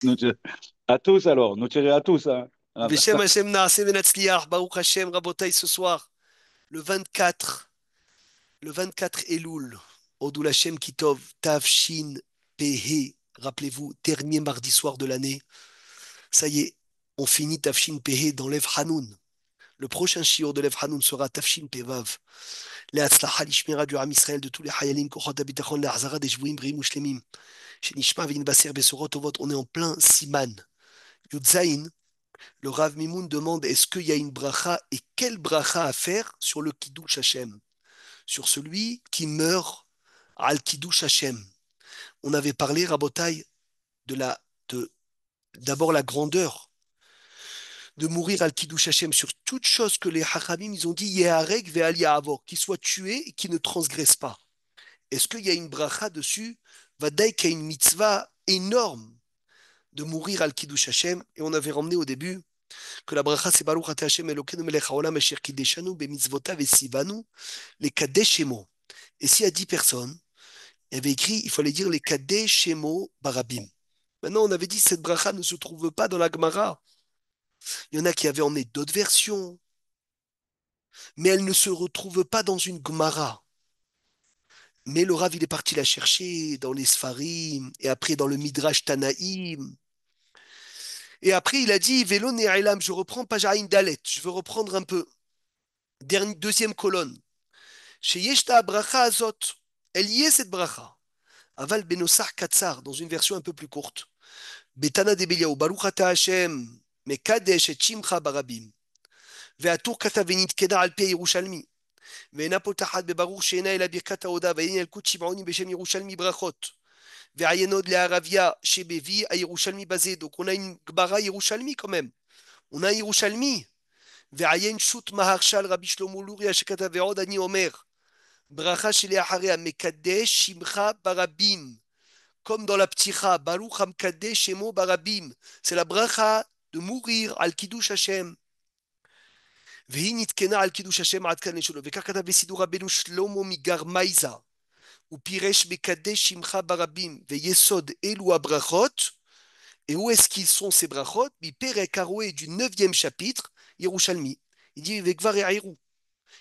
Nous tir- À tous alors, nous tirer à tous, hein. Ah bah, Beshem Hashem Naaseh Venatzliach, Baruch Hashem, Rabotai, ce soir, le 24, le 24 Elul, Odul Hashem Kitov, Tav Shin Pehe. Rappelez-vous, dernier mardi soir de l'année. Ça y est, on finit Tav Shin Pehe dans l'Ev Hanoun. Le prochain shiur de l'Ev Hanoun sera Tav Shin Pevav. להצלחה לשמירה du Ham Israël, de tous les חיילים, כוחות הביטחון, להחזרה des שבויים בריאים ושלמים. שנשמע ונתבשר בשורות טובות. On est en plein Siman. Yud Zayin, le Rav Mimoun demande est-ce qu'il y a une bracha et quelle bracha à faire sur le Kiddush Hashem, sur celui qui meurt al Kiddush Hashem. On avait parlé, Rabotai, de la, de, d'abord la grandeur de mourir al Kiddush Hashem sur toute chose que les Hachamim ils ont dit Yehareg ve'al Ya'avor, qu'il soit tué et qu'il ne transgresse pas. Est-ce qu'il y a une bracha dessus? Vadaï qu'il y a une mitzvah énorme de mourir al Kiddush Hashem, et on avait ramené au début que la bracha c'est Baruch Ata Hashem Elokeinu melech haolam asher kideshanu bemitzvotav esivanu les kadeshemo. Et s'il y a 10 personnes, il y avait écrit, il fallait dire les kadeshemo barabim. Maintenant, on avait dit cette bracha ne se trouve pas dans la Gemara. Il y en a qui avaient emmené d'autres versions, mais elle ne se retrouve pas dans une Gemara. Mais le Rav, il est parti la chercher dans les Sfarim, et après dans le Midrash Tanaïm. Et après, il a dit, Velo Ne'elam, je reprends Pajaïn Dalet, je veux reprendre un peu. Deuxième colonne. Chez Yeshta Bracha Azot, elle y est cette bracha. Aval Benosar Katsar, dans une version un peu plus courte. Betana de Beliaou, Baruch Ata Hashem, Mekadesh et Chimcha Barabim. Ve'atur kata venit keda al pe Yerushalmi. Ve'ena potachat bebaruch she'ena el abirkat haoda. Ve'en el kut shib'oni beshem Yerushalmi brachot. Ve'ayenod le'aravia shebevi a Yerushalmi basé. Donc on a une Gbara Yerushalmi quand même. On a un Yerushalmi. Ve'ayen shut maharshal Rabbi Shlomo Luria shekata ve'od ani omer. Bracha shele'acharia mekadesh shimcha barabim. Comme dans la pticha, Baruch Hamkadesh Shemo Barabim. C'est la bracha de mourir al Kiddush Hashem. והיא נתקנה על קידוש השם עד כאן לשונו. וכך כתב בסידור רבנו שלמה מגרמייזה. הוא פירש מקדש שמך ברבים ויסוד אלו הברכות. Et où est-ce qu'ils sont ces brachot? Mipere Karoué du 9e chapitre, Yerushalmi. Il dit Vekvar et Aïrou.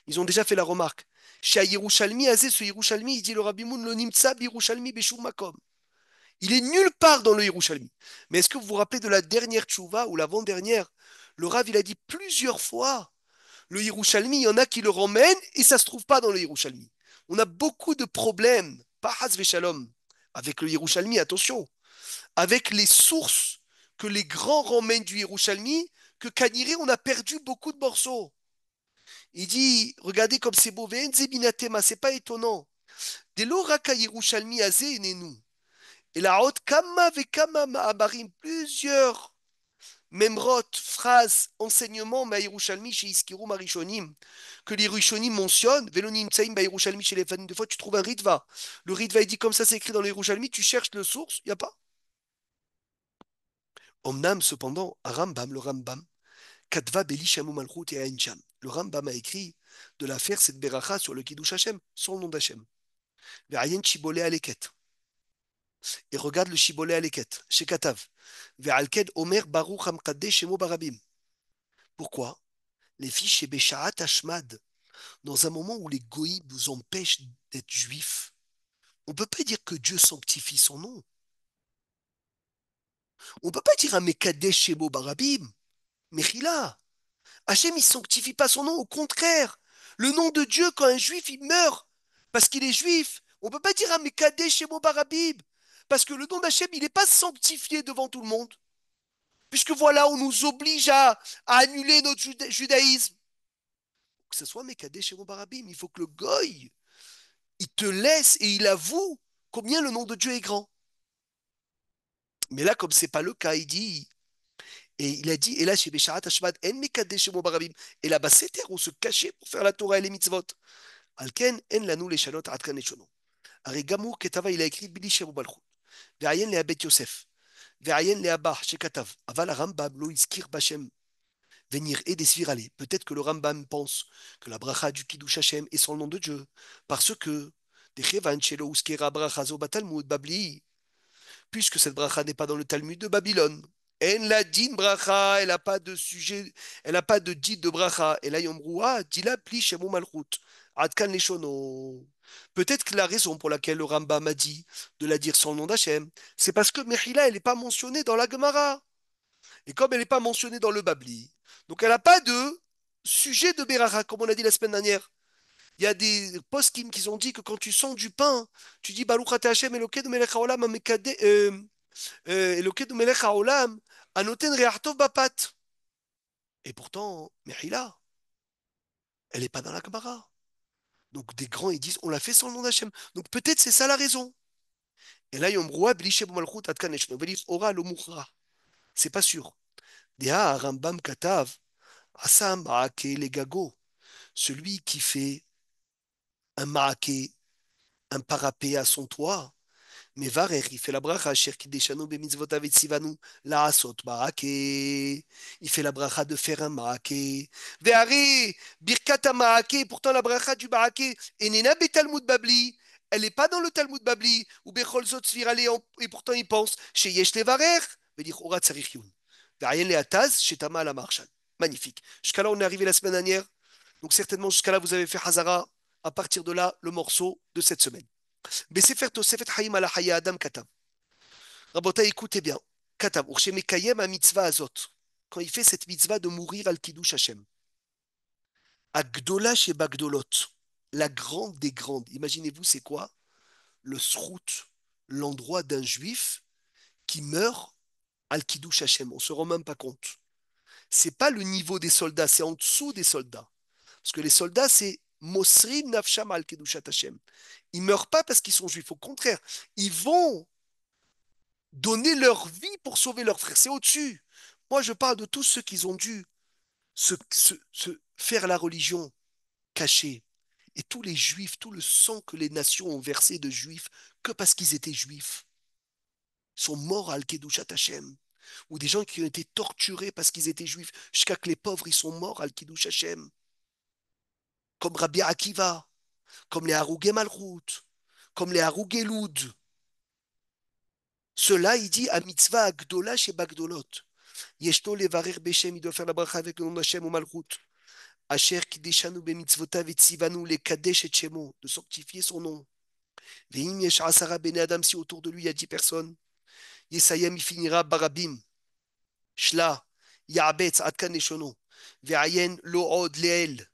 Ils ont déjà fait la remarque. Chez Yerushalmi, Azé, ce Yerushalmi, il dit le Rabbi Moun lo nimtsa Yerushalmi beshum makom. Il est nulle part dans le Yerushalmi. Mais est-ce que vous vous rappelez de la dernière tchouva ou l'avant-dernière? Le Rav, il a dit plusieurs fois le Yerushalmi, il y en a qui le ramènent et ça ne se trouve pas dans le Yerushalmi. On a beaucoup de problèmes, pas Haz Shalom, avec le Yerushalmi, attention, avec les sources que les grands ramènent du Yerushalmi, que Kaniré, on a perdu beaucoup de morceaux. Il dit, regardez comme c'est beau, c'est pas étonnant. Dès l'oraka Yerushalmi azé nous. Et la haute kama vekama ma'abarim, plusieurs memrot, phrases, enseignements, ma'irushalmi chez Iskiru Marishonim, que les Rishonim mentionnent, velonim tsaim ba'irushalmi chez les fans. Des fois, tu trouves un ritva. Le ritva, il dit comme ça, c'est écrit dans les Yerushalmi, tu cherches le source, il n'y a pas. Omnam, cependant, Rambam, le Rambam, Katva Belishamu Malchut et Aincham. Le Rambam a écrit de la faire cette beracha sur le Kiddush Hashem, sur le nom d'Hashem. Ve'ayen Shibbolei Aleket. Et regarde le Shibbolei Aleket, chez Katav. Ve'alked Omer Baruch Hamkadesh Shemo Barabim. Pourquoi? Les filles chez Béchaat Hashmad, dans un moment où les goïs vous empêchent d'être juifs, on ne peut pas dire que Dieu sanctifie son nom. On ne peut pas dire un Mekadesh Shemo Barabim. Mechila. Hachem, il ne sanctifie pas son nom, au contraire. Le nom de Dieu, quand un juif, il meurt parce qu'il est juif, on ne peut pas dire un Mekadesh Shemo Barabim. Parce que le nom d'Hachem, il n'est pas sanctifié devant tout le monde. Puisque voilà, on nous oblige à annuler notre judaïsme. Que ce soit Mekadesh Shemo Barabim, il faut que le goy il te laisse et il avoue combien le nom de Dieu est grand. Mais là, comme c'est pas le cas, il dit, et il a dit, et là, chez Besharat Hashvad, en mekadesh mo barabim. Et là-bas, c'était, on se cachait pour faire la Torah et les mitzvot. Alken, en lanu les shalot atkan et shono. Ari Gamour Ketava, il a écrit Bili Shemu Balchut. Ve'ayen le Abet Yosef. Ve'ayen le Abah, chez Katav. Aval Rambam, lo iskir Bashem. Venir et desvirale. Peut-être que le Rambam pense que la bracha du Kiddush Hashem est sans le nom de Dieu. Parce que, Dechevan Shelo Uskera Bracha Zo Batalmud Babli. puisque cette bracha n'est pas dans le Talmud de Babylone. En la din bracha, elle n'a pas de sujet, elle n'a pas de dit de bracha. Et là, yomroua, dila pli shemo malchut. Adkan leshono. Peut-être que la raison pour laquelle le Rambam a dit de la dire sans le nom d'Hachem, c'est parce que Mechila, elle n'est pas mentionnée dans la Gemara. Et comme elle n'est pas mentionnée dans le Babli, donc elle n'a pas de sujet de Beracha, comme on a dit la semaine dernière. Il y a des poskim qui ont dit que quand tu sens du pain, tu dis Baruch Ata Hashem Elokeinu melech haolam Elokeinu melech haolam anoten re'artov bapat. Et pourtant, Mechila, elle n'est pas dans la Gemara. Donc des grands, ils disent, on l'a fait sans le nom d'Hachem. Donc peut-être c'est ça la raison. Et là, Yomroua, Blishem Malchut Atkanesh, Ora lo Mukhra. C'est pas sûr. Deha Rambam Katav, Asam Maake les gago. Celui qui fait un maake, un parapet à son toit, mais varer, il fait la bracha, cher qui déchano bemitzvotav et sivanu, la asot maake. Il fait la bracha de faire un maake. Ve'are, birkat maake, pourtant la bracha du maake, et nena betalmud babli. Elle n'est pas dans le Talmud Babli, ou Bechol Zot Svirale, et pourtant il pense, chez Yesh Levarer, veut dire Orat Sarich Yun. Ve'ayen le Ataz, chez Tama la Marshal. Magnifique. Jusqu'à là, on est arrivé la semaine dernière. Donc certainement, jusqu'à là, vous avez fait Hazara. À partir de là, le morceau de cette semaine. בספר תוספת חיים על החיי האדם כתב, רבותיי, écoutez bien, כתב, וכשמקיים המצווה הזאת, quand il fait cette mitzvah de mourir al kiddush Hashem, הגדולה שבגדולות, la grande des grandes, imaginez-vous, c'est quoi? Le srout, l'endroit d'un juif qui meurt al kiddush Hashem, on ne se rend même pas compte. C'est pas le niveau des soldats, c'est en dessous des soldats. Parce que les soldats, c'est Mosrim Nafsham al Kedushat Hashem. Ils ne meurent pas parce qu'ils sont juifs. Au contraire, ils vont donner leur vie pour sauver leurs frères. C'est au-dessus. Moi, je parle de tous ceux qui ont dû se faire la religion cachée. Et tous les juifs, tout le sang que les nations ont versé de juifs, que parce qu'ils étaient juifs, sont morts à Al-Kedushat Hashem. Ou des gens qui ont été torturés parce qu'ils étaient juifs, jusqu'à que les pauvres, ils sont morts à Al-Kiddush Hashem. Comme Rabbi Akiva, comme les Harougé Malchut, comme les Harougé Loud. Cela, il dit à mitzvah agdola chez Bagdolot. Yeshto levarer beshem, il doit faire la bracha avec le nom d'Hachem ou Malchut. Asher kideshanu bemitzvotav et tzivanu le kadesh et shemo, de sanctifier son nom. Veim yesh asara bene adam, si autour de lui il y a 10 personnes. Yesayem, il finira barabim. Shla, ya'abetz adkan neshono. Ve'ayen lo od leel.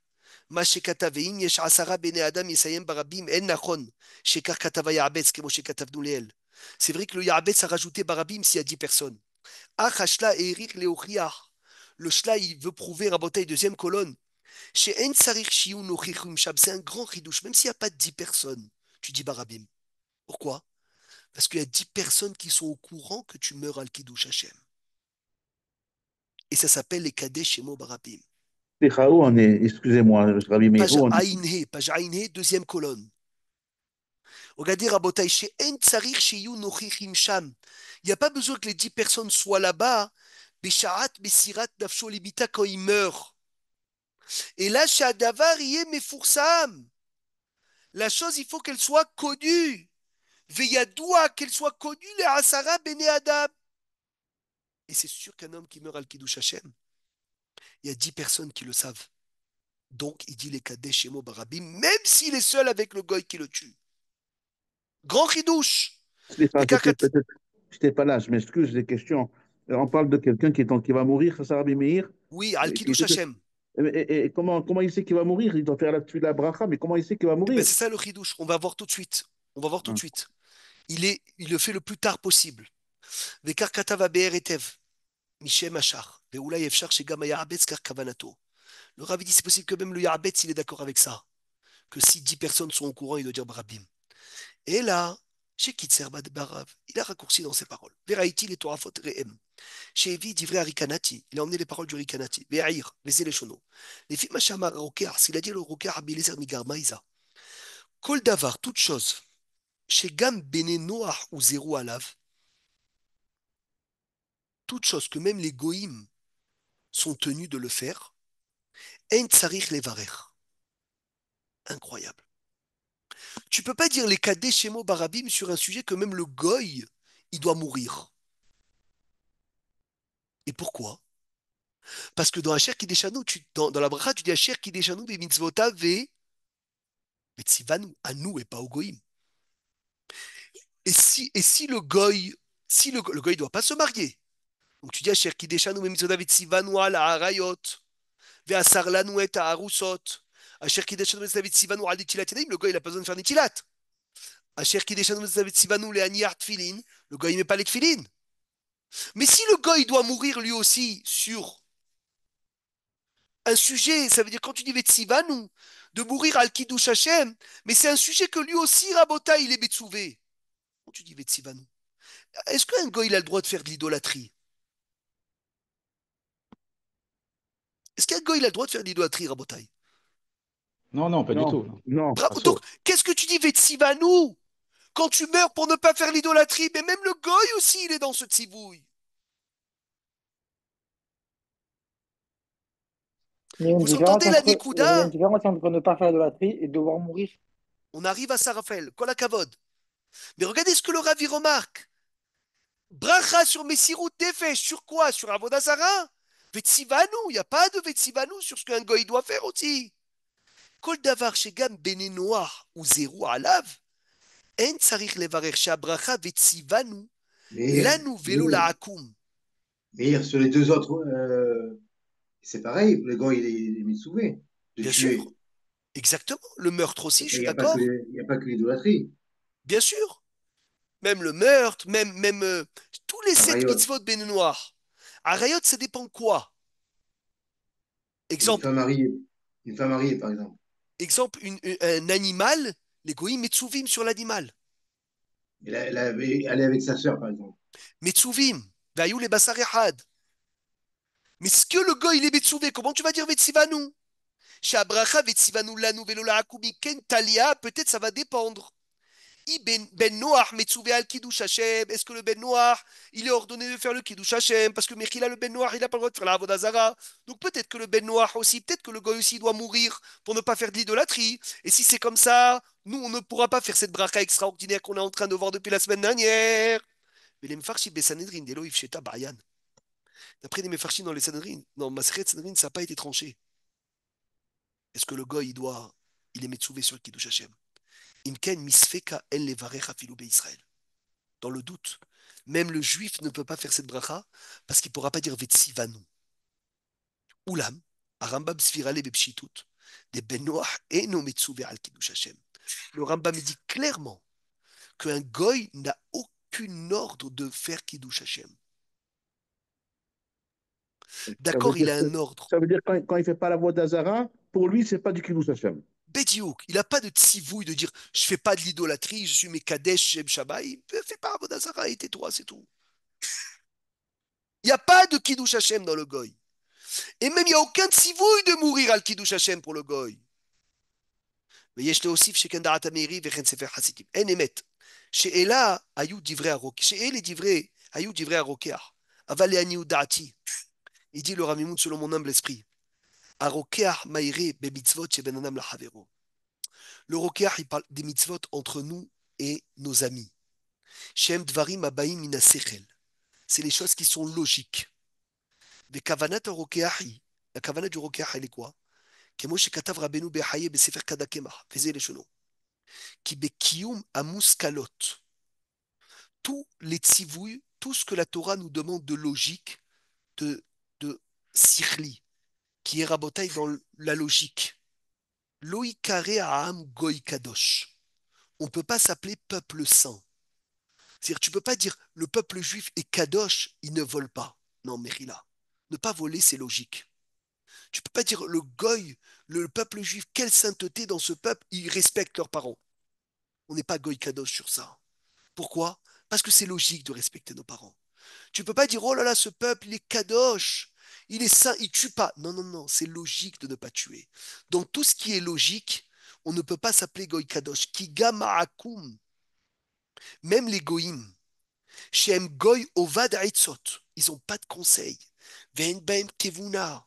מה שכתב, ואם יש 10 בני אדם יסיים ברבים, אין נכון שכך כתב היעבץ כמו שכתבנו לעיל. C'est vrai que le Ya'abetz a rajouté Barabim s'il y a 10 personnes. Ach Hashla et Erir Leochiach. Le Shla, il veut prouver, Rabotai, deuxième colonne. Chez En Sarir Shiu Nochichum Shab, c'est un grand ridouche, même s'il n'y a pas 10 personnes, tu dis Barabim. Pourquoi? Parce qu'il y a 10 personnes qui sont au courant que tu meurs al Kiddush Hashem. Et ça s'appelle les Kadesh Shemo Barabim. Où on est, excusez-moi, Rabbi Meir, Page où on est? Aïnhe, deuxième colonne. Regardez, Rabotai, chez En Tsarir Shiyu Nochichim Sham. Il n'y a pas besoin que les 10 personnes soient là-bas, Besharat, Besirat, Nafsho, Libita, quand ils meurent. Et là, chez Adavar, il est Mefoursam. La chose, il faut qu'elle soit connue. Veyadoua, qu'elle soit connue, les Asara, Bene Adam. Et c'est sûr qu'un homme qui meurt al Kiddush Hashem, il y a 10 personnes qui le savent. Donc, il dit les Kadesh Shemo Barabim, même s'il est seul avec le goy qui le tue. Grand Kiddush. Stéphane, j'étais pas là, je m'excuse des questions. On parle de quelqu'un qui va mourir, ça, Rabbi Meir. Oui, al Qui Kiddush était- Hashem. et comment il sait qu'il va mourir? Il doit faire la bracha, mais comment il sait qu'il va Eh ben, mourir? c'est ça le Kiddush. On va voir tout de suite. On va voir tout de Ah. suite. Il le fait le plus tard possible. Vekar katava be'er etev. Mishem achar. Ve'oulai efshar shegam ha'ya'abetz kar kavanato. Le Rav dit c'est possible que même le Ya'abetz, il est d'accord avec ça. Que si 10 personnes sont au courant, il doit dire Barabim. Et là, chez Kitzer Bad Barav, il a raccourci dans ses paroles. Veraïti les Torafot Re'em. Chez Evi, d'Ivrei Arikanati, il a emmené les paroles du Rikanati. Ve'aïr, les Eleshono. Les filles Machama Rokar, s'il a dit le Rokar Abilezer Migar Maïza. Kol Davar, toute chose. Chez Gam Bene Noach ou Zéro Alav, toute chose que même les Goïm sont tenus de le faire, En Tsarich Levarer. Incroyable. Tu peux pas dire les Kadesh Shemo Barabim sur un sujet que même le Goy, il doit mourir. Et pourquoi? Parce que dans Asher Kideshanu, dans la bracha, tu dis Asher Kideshanu be mitzvotav ve Betzivanu, à nous et pas au goïm. Et si le goy, si le goy doit pas se marier, donc tu dis Asher Kideshanu be mitzvotav Betzivanu al harayot, ve asar lanu et harusot. Asher Kideshanu be mitzvotav Betzivanu al nitilat yadayim, le goy il a pas besoin de faire nitilat. Asher Kideshanu be mitzvotav Betzivanu le aniar tfilin, le goy il met pas les tfilin. Mais si le goy doit mourir lui aussi sur un sujet, ça veut dire quand tu dis Vetsivanu, de mourir al Kiddush Hashem, mais c'est un sujet que lui aussi, Rabota, il est Betsouvé. Quand tu dis Vetsivanu, est-ce qu'un goy il a le droit de faire de l'idolâtrie? Est-ce qu'un goy il a le droit de faire de l'idolâtrie, Rabotai? Non, non, pas du Non, tout. Non. non. Bravo. Donc, Assaut. qu'est-ce que tu dis Vetsivanu? Quand tu meurs pour ne pas faire l'idolâtrie, mais même le goy aussi, il est dans ce tsivouille. Mais il y a une Vous différence entendez la entre, il y a une Nikuda? différence entre ne pas faire l'idolâtrie et devoir mourir. On arrive à Sarafel, Kolakavod. Mais regardez ce que le Ravi remarque. Bracha sur Messirut Nefesh, sur quoi? Sur Avodazara? Vetsivanu, il n'y a pas de Vetsivanu sur ce qu'un goy doit faire aussi. Kol davar shegam bene noach ou zeru alav, en tsarich levarer shabracha Vetsivanu, Mais, lanu velo mais, laakum. mais sur les deux autres, c'est pareil. Le gars, il est Mitsuvé de Bien sûr, tuer. exactement. Le meurtre aussi, je Il suis n'y a pas que, d'accord. il y a pas que l'idolâtrie. Bien sûr. Même le meurtre, même tous les sept Arayot. mitzvot bene noir. Arayot, ça dépend quoi? Une Exemple, femme mariée. Une femme mariée, par exemple. un animal, les goïms metzuvim sur l'animal. Elle est avec sa sœur, par exemple. Metzuvim, Vayou les Basar Echad. Mais ce que le goy il est Metsuvé, comment tu vas dire Vetsivanu? Chez Abracha, Vetsivanu lanu velo laakumi ken talia, peut-être ça va dépendre. Ben Noach Metsuvé al Kiddush Hashem. Est-ce que le Ben Noach, il est ordonné de faire le Kiddush Hashem? Parce que Mechila, le Ben Noach, il n'a pas le droit de faire la Avodazara. Donc peut-être que le Ben Noach aussi, peut-être que le goy aussi doit mourir pour ne pas faire de l'idolâtrie. Et si c'est comme ça, nous, on ne pourra pas faire cette bracha extraordinaire qu'on est en train de voir depuis la semaine dernière. Mais les Mfarshi Besanedrin, Delo Ifsheta Bayan. D'après les Mefarchim dans les Sanhedrin, dans Maseret Sanhedrin, ça n'a pas été tranché. Est-ce que le goy, il est Metsouvé sur le Kiddush Hashem? Imken misfeka el levarech afilu Israël. Dans le doute, même le juif ne peut pas faire cette bracha parce qu'il ne pourra pas dire Vetsivanu. Oulam, Arambam Svirale Bepshitut, des Ben Noach et no Metsouvé al Kiddush Hashem. Le Rambam dit clairement qu'un goy n'a aucun ordre de faire Kiddush Hashem. Ça veut D'accord, il dire a que, un ordre. ça veut dire quand il fait pas la voix d'Azara, pour lui, c'est pas du Kiddush Hashem. Bédiouk, il n'a pas de tsivouille de dire je fais pas de l'idolâtrie, je suis Mekadesh, Shem Shabbat, il ne fait pas Avodazara et tais-toi, c'est tout. Il n'y a pas de Kiddush Hashem dans le goy. Et même il n'y a aucun tsivouille de mourir al Kiddush Hashem pour le goy. Mais yesh leosif sheken darat ameri vechen sefer hasidim. En emet. She'ela ayu divrei arok. She'el divrei ayu divrei arokeach. Aval le'aniu da'ati. Il dit le Ramimoun selon mon humble esprit. Arokeach maïre be mitzvot sheben anam lahavero. Le rokeach, il parle des mitzvot entre nous et nos amis. Shem dvarim abaim mina sechel. C'est les choses qui sont logiques. Ve kavanat rokeach, la kavanat du rokeach, elle est quoi? כמו שכתב רבנו בחיי בספר קדקמח, וזה לשונו. כי בקיום המושכלות, tous les tzivouilles, tout ce que la Torah nous demande de logique, de sikhli, qui est rabotaille dans la logique. Loïkare Aham Goy Kadosh. On ne peut pas s'appeler peuple saint. C'est-à-dire, tu ne peux pas dire le peuple juif est Kadosh, il ne vole pas. Non, Mérila. Ne pas voler, c'est logique. Tu ne peux pas dire le Goy, le peuple juif, quelle sainteté dans ce peuple, ils respectent leurs parents. On n'est pas Goy Kadosh sur ça. Pourquoi? Parce que c'est logique de respecter nos parents. Tu ne peux pas dire, oh là là, ce peuple, il est Kadosh, il est saint, il ne tue pas. Non, non, non, c'est logique de ne pas tuer. Donc tout ce qui est logique, on ne peut pas s'appeler Goy Kadosh. Kiga Ma'akum, même les Goïm, Shem Goy Ovad Aitzot, ils n'ont pas de conseil. Ve'en Baem Kevuna,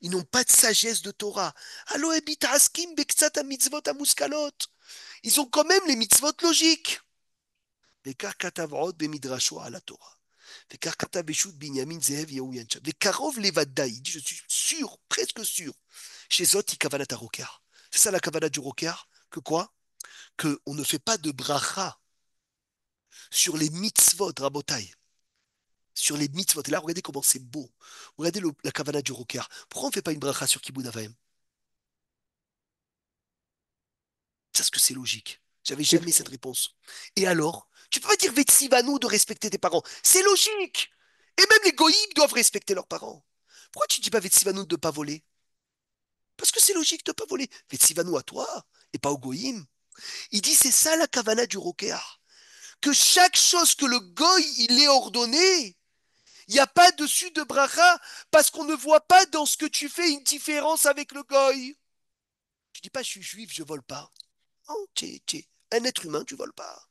ils n'ont pas de sagesse de Torah. Allo ebit askim bektsat mitzvot amuskalot. Ils ont quand même les mitzvot logiques. וכך כתב עוד במדרשו על התורה. וכך כתב בשו"ת בנימין זאב יהוא ינשב. וקרוב לוודאי, il dit, je suis sûr, presque sûr, chez Zot, kavanat הרוקח. C'est ça la kavanat du rokar, que quoi? Que on ne fait pas de bracha sur les mitzvot, rabotai. Sur les mitzvot. Et là, regardez comment c'est beau. Regardez la kavanat du rokar. Pourquoi on ne fait pas une bracha sur Kibbout Avaim? Est-ce que c'est logique? J'avais jamais cette réponse. Et alors, tu peux pas dire Vetsivanu de respecter tes parents. C'est logique. Et même les goïms doivent respecter leurs parents. Pourquoi tu dis pas Vetsivanu de ne pas voler? Parce que c'est logique de ne pas voler. Vetsivanu à toi et pas aux goïms. Il dit c'est ça la kavana du rokéar. Que chaque chose que le goï il est ordonné, il n'y a pas dessus de bracha parce qu'on ne voit pas dans ce que tu fais une différence avec le goï. Tu dis pas je suis juif, je vole pas. Oh, t'es un être humain, tu voles pas.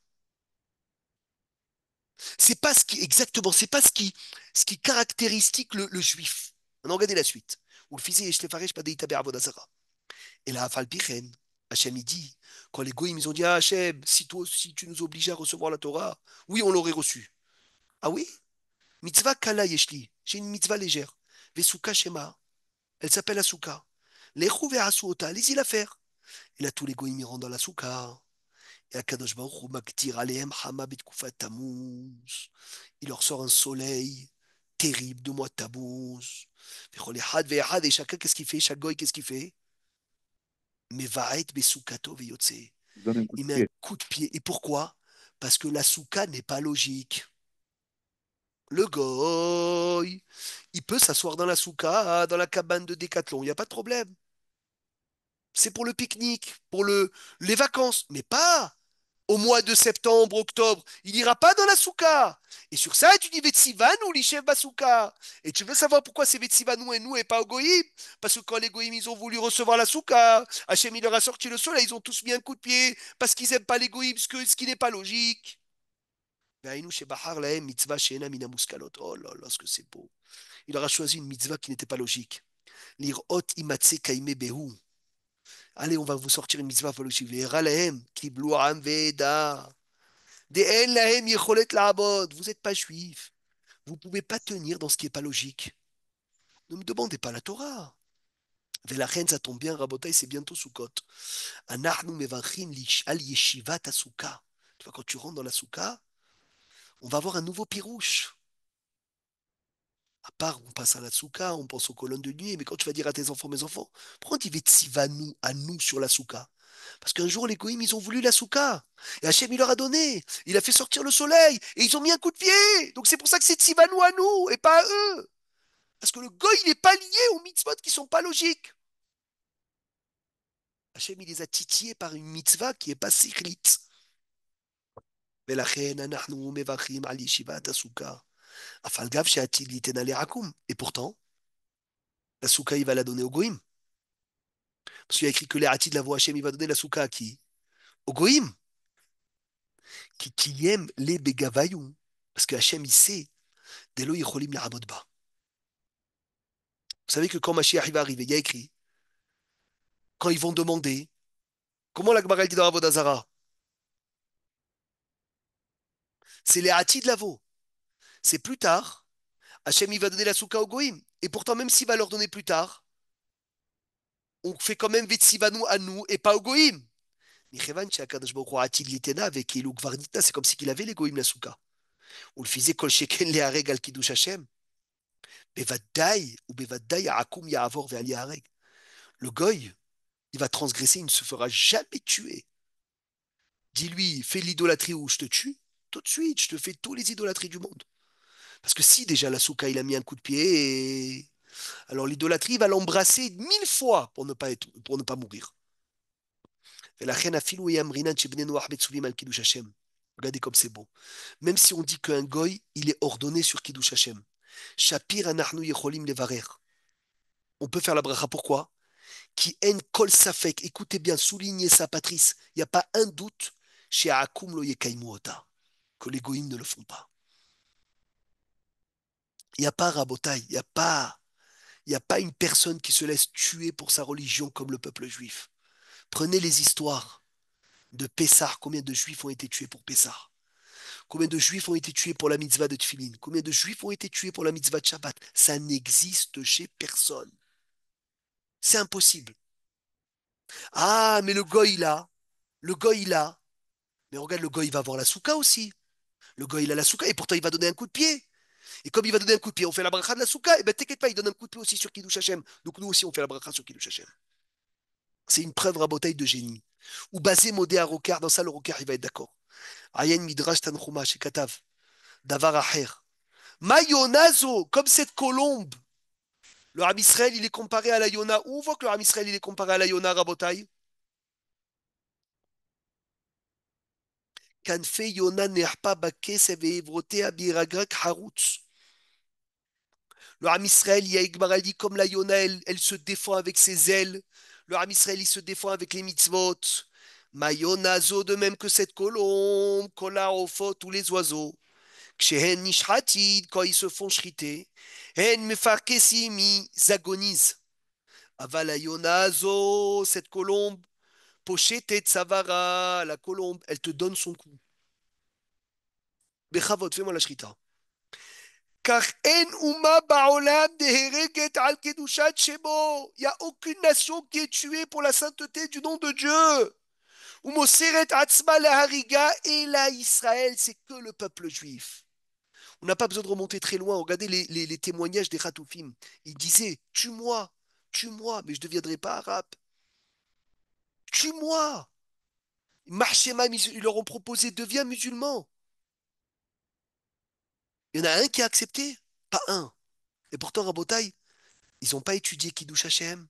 C'est pas ce qui, exactement, c'est pas ce qui caractéristique le juif. On a regardé la suite. Ou le faisait, je te ferai, je pas des avodazara. Et là, Falpichen, Hachem, il dit, quand les goïms, ils ont dit, ah, Hachem, si toi aussi tu nous obligeais à recevoir la Torah, oui, on l'aurait reçu. Ah oui? Mitzvah kala yeshli. J'ai une mitzvah légère. Vesuka shema. Elle s'appelle la souka. L'echou ve'asuota. Allez-y la faire. Et là, tous les goïms, ils rentrent dans la souka. Et Akadosh Baruch Hu maktir alehem hama betkufat Tammuz. Il leur sort un soleil terrible de mois de Tammuz. Et chacun, qu'est-ce qu'il fait? Chaque goy, qu'est-ce qu'il fait? Mevaet besukato veyotse. Donne un coup de Il met un pied. coup de pied. Et pourquoi? Parce que la souka n'est pas logique. Le goy, il peut s'asseoir dans la souka, dans la cabane de Décathlon, il n'y a pas de problème. C'est pour le pique-nique, pour les vacances, mais pas au mois de septembre, octobre. Il n'ira pas dans la souka. Et sur ça, tu dis Vetsivanu, l'Ishev Basouka. Et tu veux savoir pourquoi c'est Vetsivanu et nous et pas au Goïm? Parce que quand les Goïm, ils ont voulu recevoir la souka, Hachem, il leur a sorti le soleil, ils ont tous mis un coup de pied parce qu'ils n'aiment pas les Goïm, ce qui n'est pas logique. והיינו שבחר להם מצווה שאינה מן המושכלות. Oh là là, ce que c'est beau. Il leur a choisi une mitzvah qui n'était pas logique. Lirot imatse kaime behu. Allez, on va vous sortir une mitzvah pas logique. Vera lahem kiblu am veda. De'en lahem yecholet la'abod. Vous n'êtes pas juif. Vous ne pouvez pas tenir dans ce qui n'est pas logique. Ne me demandez pas la Torah. Velachen, ça tombe bien, Rabotai, c'est bientôt Sukkot. Anachnu mevachim al yeshivat asuka. Tu vois, quand tu rentres dans la souka, on va avoir un nouveau pirouche. À part, on passe à la souka, on pense aux colonnes de nuit, mais quand tu vas dire à tes enfants, mes enfants, pourquoi on dit Vetsivanu à nous sur la souka? Parce qu'un jour, les Goïms, ils ont voulu la souka. Et Hachem, il leur a donné. Il a fait sortir le soleil. Et ils ont mis un coup de pied. Donc c'est pour ça que c'est Tzivanu à nous et pas à eux. Parce que le Goï, il n'est pas lié aux mitzvot qui ne sont pas logiques. Hachem, il les a titillés par une mitzvah qui n'est pas séchlite. ולכן אנחנו מברכים על ישיבת הסוכה. אף על גב שעתיד ליתנה לעקום. Et pourtant, la souka, il va la donner aux goïms. Parce qu'il y a écrit que les Hatid, la voix Hachem, il va donner la souka à qui? Aux goïms. Qui aiment les begavayou. Parce que Hachem, il sait, Delo yicholim la ba. Vous savez que quand Mashiach va arriver, il y a écrit, quand ils vont demander, comment la Gemara dit dans Avodazara? C'est les Hatid, la voix. C'est plus tard, Hachem, il va donner la souka aux goïms. Et pourtant, même s'il va leur donner plus tard, on fait quand même Vetsivanu à nous et pas aux goïms. Michevan, Akadosh Baruch Hu Atid Litena avec Elou Gvarnita, c'est comme s'il avait les goïms la souka. On le faisait Kol Sheken Lehareg al Kiddush Hashem. Bevadai ou Bevadai Akum Yahavor Ve'al Yahareg. Le goy, il va transgresser, il ne se fera jamais tuer. Dis-lui, fais l'idolâtrie ou je te tue. Tout de suite, je te fais tous les idolâtries du monde. Parce que si déjà la souka, il a mis un coup de pied, alors l'idolâtrie va l'embrasser 1000 fois pour ne pas mourir. Regardez comme c'est beau. Même si on dit qu'un goy, il est ordonné sur Kiddush Hashem. Shapir anachnu yecholim levarer. On peut faire la bracha. Pourquoi? Qui en kol safek. Écoutez bien, soulignez ça, Patrice. Il n'y a pas un doute chez Akum lo yekaimu ota que les goïms ne le font pas. Il n'y a pas Rabotai, il n'y a pas une personne qui se laisse tuer pour sa religion comme le peuple juif. Prenez les histoires de Pessah. Combien de juifs ont été tués pour Pessah? Combien de juifs ont été tués pour la mitzvah de Tfilin? Combien de juifs ont été tués pour la mitzvah de Shabbat? Ça n'existe chez personne. C'est impossible. Ah, mais le goy là, le goy là. Mais regarde, le goy il va avoir la souka aussi. Le goy il a la souka et pourtant il va donner un coup de pied. Et comme il va donner un coup de pied, on fait la bracha de la souka, et ben t'inquiète pas, il donne un coup de pied aussi sur Kiddush Hashem. Donc nous aussi on fait la bracha sur Kiddush Hashem. C'est une preuve rabotaille de génie. Ou basé modé à Rokar, dans ça le Rokar il va être d'accord. Ayen Midrash Tanchuma chez Katav, Davar Acher. Mayonazo, comme cette colombe. Le Ram Israël, il est comparé à la Yona. Où on voit que le Ram Israël, il est comparé à la Yona, Rabotai? Kanfe Yona nerpa bakese ve'evrote abiragrak harutz. Le Ram Israël, il y a Igmar dit comme la Yona, elle se défend avec ses ailes. Le Ram Israël, il se défend avec les mitzvot. Mayonazo, de même que cette colombe, kola ofot, tous les oiseaux. Kshen nishratid, quand ils se font shriter. En mefarkesimi, ils Avalayonazo, cette colombe, pochette tsavara, la colombe, elle te donne son coup. Bechavot, fais-moi la shrita. Car en uma baolam dehereget al kedushat shemo. Il n'y a aucune nation qui est tuée pour la sainteté du nom de Dieu. Umoseret atzma hariga et la Israël, c'est que le peuple juif. On n'a pas besoin de remonter très loin. Regardez les témoignages des Khatoufim. Ils disaient, tue-moi, mais je ne deviendrai pas arabe. Tue-moi. Marchema, ils leur ont proposé, deviens musulman. Il y en a un qui a accepté, pas un. Et pourtant, Rabotai, ils n'ont pas étudié Kiddush Hashem,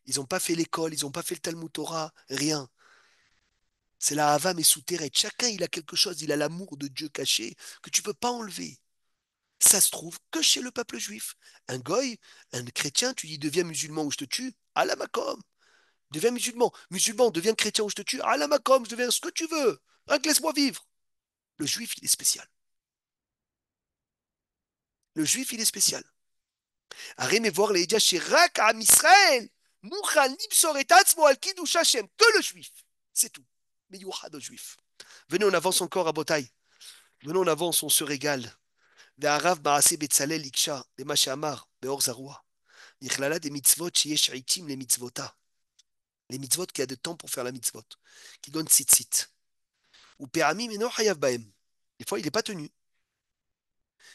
ils n'ont pas fait l'école, ils n'ont pas fait le Talmud Torah, rien. C'est la Hava Mesuteret. Chacun, il a quelque chose, il a l'amour de Dieu caché que tu ne peux pas enlever. Ça se trouve que chez le peuple juif. Un goy, un chrétien, tu dis deviens musulman ou je te tue, à la makom. Deviens musulman. Musulman, deviens chrétien ou je te tue, à la makom, je deviens ce que tu veux. Rien que laisse-moi vivre. Le juif, il est spécial. Le juif, il est spécial. Arrête mais voir les chez Rak à Israël. Mouchan libsor et atzmo al kiddush Hashem. Que le juif. C'est tout. Mais youhad au juif. Venez, on avance encore à Botaï. Venez, on avance, on se régale. Ve'arav ba'aseh betzalel iksha. Dema she'amar. Be'or zaroua. Nichlala des mitzvot sheyesh itim les mitzvota. Les mitzvot qui a de temps pour faire la mitzvot. Qui donne tzitzit. Ou pe'amim eno hayav baem. Des fois, il n'est pas tenu.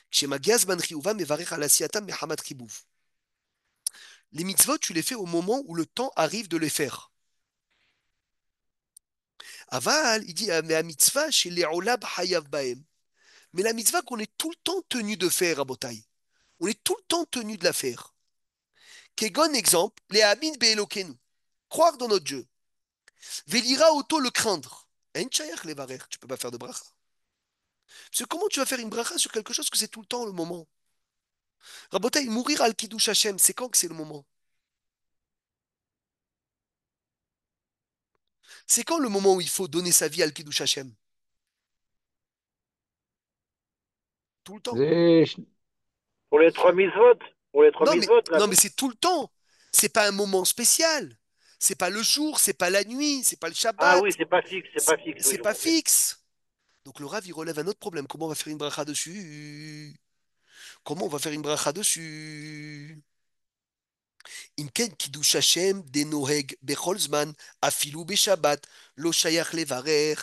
Shemagiaz ban chiyuva mevarech al asiyatam mehamat chibuv. Les mitzvot, tu les fais au moment où le temps arrive de les faire. Aval, il dit, mais la mitzvah, chez les olab hayav baem. Mais la mitzvah qu'on est tout le temps tenu de faire à Botaï. On est tout le temps tenu de la faire. Kegon exemple, les amin be'elokenu. Croire dans notre Dieu. Velira auto le craindre. En chayach levarer, tu peux pas faire de bracha. Parce que comment tu vas faire une bracha sur quelque chose que c'est tout le temps le moment? Rabotaï, mourir al kiddush Hashem, c'est quand que c'est le moment? C'est quand le moment où il faut donner sa vie al kiddush Hashem? Tout le temps. זה Pour les trois mitzvot. Pour les trois Non, mais, mitzvot, là. non, mais c'est tout le temps. C'est pas un moment spécial. C'est pas le jour, c'est pas la nuit, c'est pas le Ah Shabbat. oui, c'est pas fixe, c'est pas fixe. Oui, C'est je pas compris. fixe. Donc le Rav, il relève un autre problème. Comment on va faire une bracha dessus? Comment on va faire une bracha dessus? Imken kiddush Hashem denoheg bechol zman afilu beshabbat lo shayach levarer.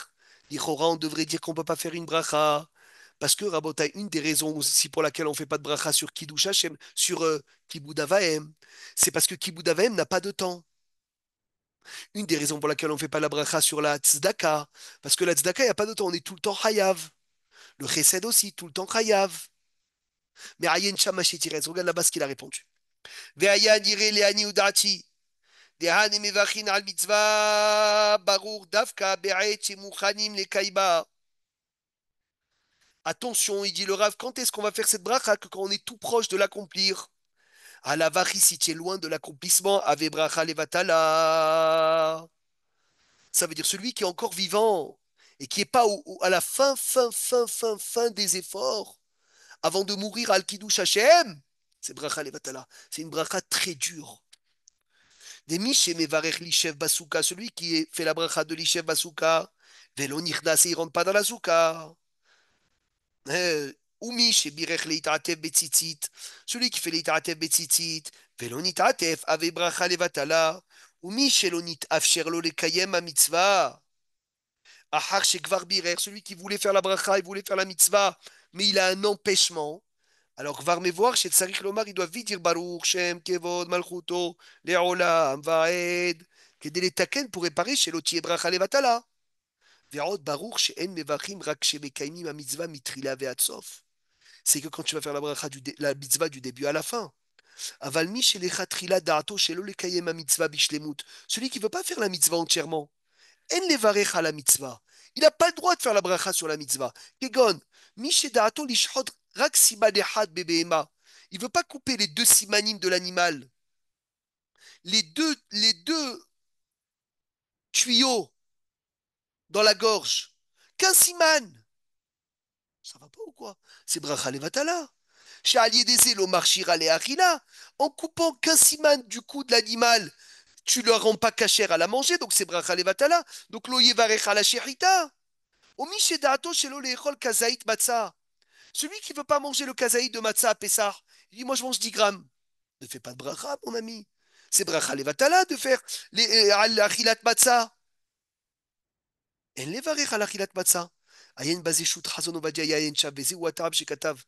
Lichora, on devrait dire qu'on peut pas faire une bracha. Parce que, Rabotai, une des raisons aussi pour laquelle on fait pas de bracha sur Kiddush Hashem, sur Kibud Avaim, c'est parce que Kibud Avaim n'a pas de temps. Une des raisons pour laquelle on fait pas la bracha sur la Tzedaka, parce que la Tzedaka, il n'y a pas de temps, on est tout le temps Chayav. Le Chesed aussi, tout le temps Chayav. Mais Ayen Shamashi Tirez, regarde là-bas ce qu'il a répondu. Ve'aya dire le'ani udati. Dehan mevachin al mitzvah barur davka be'et shemuchanim le kaiba. Attention, il dit le Rav, quand est-ce qu'on va faire cette bracha? Que quand on est tout proche de l'accomplir. À la varie, si tu es loin de l'accomplissement, ave bracha levatala. Ça veut dire celui qui est encore vivant et qui n'est pas à la fin des efforts avant de mourir al kiddush Hashem. C'est bracha levatala. C'est une bracha très dure. Des miché mevarech lishev basuka, celui qui fait la bracha de lishev basuka, velo nichnas et il rentre pas dans la souka. Umi shebirech leitatev betzitzit. Celui qui fait leitatev betzitzit, velo nitatev ave bracha levatala. Umi shelo nitafsher lo lekayem ha mitzvah. Achar shekvar birer, celui qui voulait faire la bracha, il voulait faire la mitzvah, mais il a un empêchement. Alors, Kvar Mevoir, chez Tsarich Lomar, il doit vite dire Baruch, Shem, Kevod, Malchuto, Leolam, Vaed, Kedele Letaken pour réparer chez l'Oti Bracha Levatala. Verot Baruch, chez En Mevachim, Rak Shemekaimim, a mitzvah, Mitrila Veatsof. C'est que quand tu vas faire la bracha la mitzvah du début à la fin. Avalmi chez les Chatrila Daato, chez l'Olekayem, a mitzvah, Bishlemut. Celui qui ne veut pas faire la mitzvah entièrement. En levarech à la mitzvah. Il n'a pas le droit de faire la bracha sur la mitzvah. Kegon, Mishedaato lishhod rak siman echad bebeema. Il ne veut pas couper les deux simanim de l'animal. Les deux tuyaux dans la gorge. Qu'un siman. Ça va pas ou quoi? C'est bracha levatala. Chez Ali des lo marchira le achila. En coupant qu'un siman du cou de l'animal, tu ne le rends pas cachère à la manger, donc c'est bracha levatala. Donc lo yevarech à la sherita. Celui qui ne veut pas manger le kazaït de matzah à Pessah, il dit moi je mange 10 grammes. Ne fais pas de bracha, mon ami. C'est bracha levatala de faire l'achilat matzah. En levarech al achilat matzah. Ayen bazeshut chazon ovadia yayen shav vezeu atarab shekatav.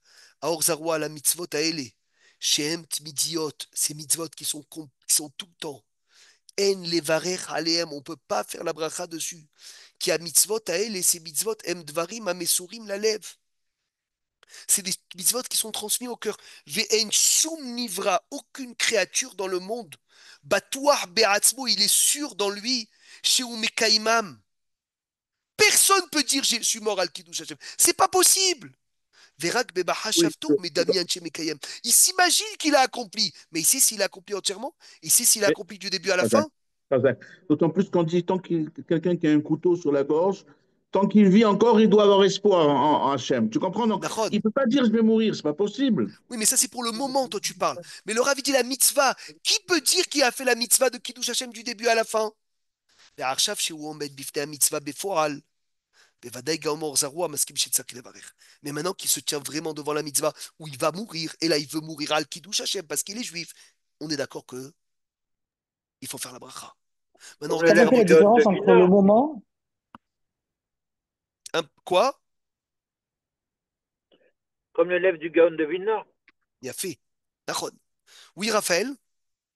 Aor zarwa la mitzvot aele. Shehem tmidiot. Ces mitzvot qui sont tout le temps. En levarech aleem. On ne peut pas faire la bracha dessus. Qui a mitzvot à elle et ces mitzvot em dvarim amesurim la lève. C'est des mitzvot qui sont transmis au cœur. Ve'en shum nivra, aucune créature dans le monde. Batouach be'atzmo, il est sûr dans lui. Sheu mekaimam. Personne peut dire je suis mort al kiddush Hashem. C'est pas possible. Verak bebaha Oui, shavto medamian che mekayem. Il s'imagine qu'il a accompli, mais il sait s'il a accompli entièrement. Il sait s'il a mais accompli du début à la pas exact, fin. pas exact. D'autant plus qu'on dit tant qu'il quelqu'un qui a un couteau sur la gorge, tant qu'il vit encore, il doit avoir espoir en Hachem. Tu comprends? Donc, il Nachon. ne peut pas dire je vais mourir, c'est pas possible. Oui, mais ça, c'est pour le moment, toi, tu parles. Mais le Rav, il dit la mitzvah. Qui peut dire qui a fait la mitzvah de Kiddush Hashem du début à la fin? Mais maintenant qu'il se tient vraiment devant la mitzvah, où il va mourir, et là, il veut mourir al Kiddush Hashem parce qu'il est juif, on est d'accord que il faut faire la bracha. Maintenant, Comme T'as regardez l'élève compris du la Rabotai. Gaon de différence entre le Vilna. moment, Quoi? Comme l'élève du Gaon de Vilna. Il a fait. Nachon. Oui, Raphaël,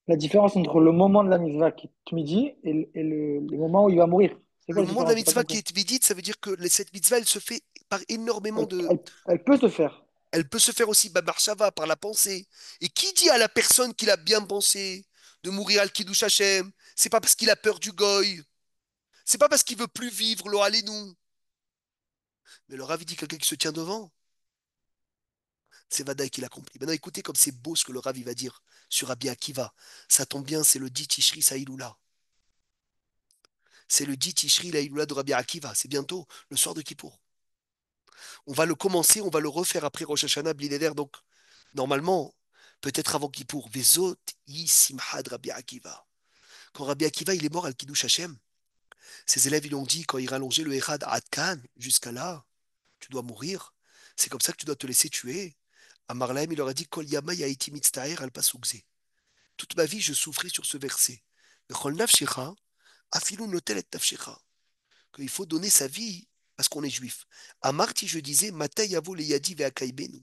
la différence entre le moment de la mitzvah qui tu me dis et le moment où il va mourir. C'est le quoi la moment de la différence? J'ai pas mitzvah qui compris. est vidite, ça veut dire que cette mitzvah, elle se fait par énormément Elle, de. elle, elle peut se faire. Elle peut se faire aussi Babarshava par la pensée. Et qui dit à la personne qu'il a bien pensé de mourir al Kiddush Hashem? C'est pas parce qu'il a peur du goy. C'est pas parce qu'il veut plus vivre lo nous. Mais le Rav dit quelqu'un qui se tient devant. C'est Vadaï qui l'a compris. Maintenant écoutez comme c'est beau ce que le Rav va dire sur Rabbi Akiva. Ça tombe bien, c'est le dit Tishri Saïloula. C'est le dit Tishri Saïloula de Rabbi Akiva. C'est bientôt le soir de Kippour. On va le commencer, on va le refaire après Rosh Hashanah Blineder. Donc normalement, peut-être avant Kippour. Vezot yi simhad Rabbi Akiva. Quand Rabbi Akiva il est mort al Kiddush Hashem, ses élèves ils lui ont dit quand il rallongeait le Echad Adkan jusqu'à là, tu dois mourir. C'est comme ça que tu dois te laisser tuer. À Marlahem, il leur a dit Kol yama yaiti mitztaher al pasukze. Toute ma vie, je souffrais sur ce verset. Bechol nafshecha, afilu notel et nafshecha. Qu'il faut donner sa vie parce qu'on est juif. À Marti, je disais Matay yavo le yadi ve'akaibenu.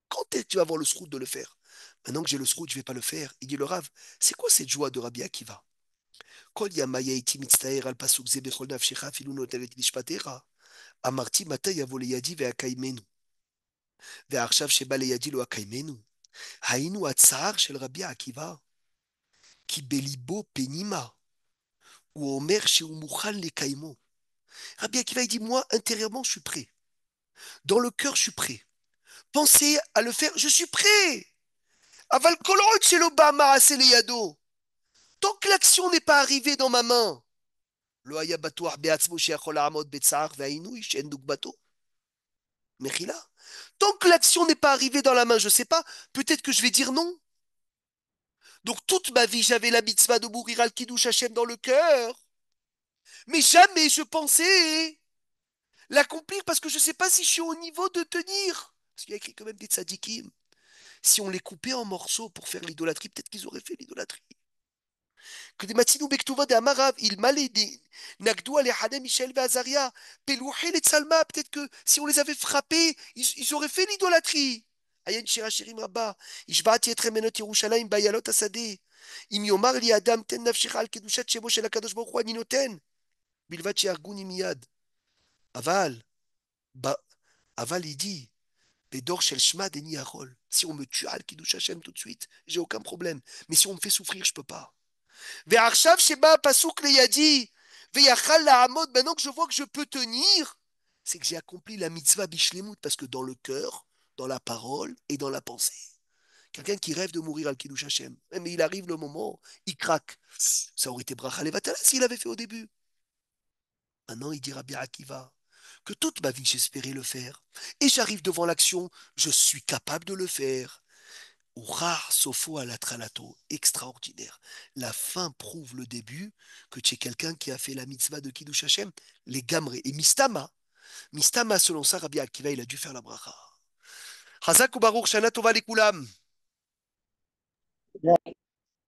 Quand est-ce que tu vas avoir le srout de le faire? Maintenant que j'ai le srout, je ne vais pas le faire. Il dit le Rav, c'est quoi cette joie de Rabbi Akiva? Kol yamaya iti mitztaher al pasuk ze bechol nafshecha afilu notel et mishpatecha. Amarti mata yavo le yadi ve'akaimenu. Ve'arshav sheba le yadi lo akaimenu. Hainu atzar shel Rabbi Akiva. Ki belibo penima. Ou omer sheu muchan le kaimo. Rabbi Akiva, il dit, moi, intérieurement, je suis prêt. Dans le cœur, je suis prêt. Pensez à le faire, je suis prêt. Aval kolot shel Obama asele yado. Tant que l'action n'est pas arrivée dans ma main. Lo haya batuach beatzmo sheachol ha'amod betzar ve'ainui she'en dugbato. Mechila. Tant que l'action n'est pas arrivée dans la main, je ne sais pas, peut-être que je vais dire non. Donc toute ma vie, j'avais la mitzvah de mourir al Kiddush Hashem dans le cœur. Mais jamais je pensais L'accomplir parce que je ne sais pas si je suis au niveau de tenir. Parce qu'il y a écrit quand même des tzadikim. Si on les coupait en morceaux pour faire l'idolâtrie, peut-être qu'ils auraient fait l'idolâtrie. Que des Matsinou Bektuva de Amarav, il malait des Nagdou Alehane, Michel Azaria, Pelouché les Tsalma, peut-être que si on les avait frappés, ils auraient fait l'idolâtrie. Ayen Shira Shirim Rabba, Ishbaati et Remenot Yerushalayim Bayalot Asade, Im Yomar li Adam ten nafshecha al kedushat shemo shel HaKadosh Baruch Hu ani noten, bilvat sheharguni miyad. Aval, ba, Aval il dit, Bedor shel Shma deni Harol. Si on me tue al Kiddush Hashem tout de suite, j'ai aucun problème. Mais si on me fait souffrir, je peux pas. ועכשיו שבא הפסוק לידי, ויכל לעמוד, maintenant que je vois que je peux tenir, c'est que j'ai accompli la mitzvah bishlemut, parce que dans le cœur, dans la parole et dans la pensée. Quelqu'un qui rêve de mourir al Kiddush Hashem, mais il arrive le moment, il craque. Ça aurait été bracha levatala s'il avait fait au début. Maintenant, il dit Rabbi Akiva que toute ma vie j'espérais le faire. Et j'arrive devant l'action, je suis capable de le faire. Ou rare sofo à la tralato, extraordinaire. La fin prouve le début que tu es quelqu'un qui a fait la mitzvah de Kiddush Hashem, les gamrés. Et Mistama, selon ça, Rabbi Akiva, il a dû faire la bracha. Chazak ou Baruch, Shana Tova Lekulam.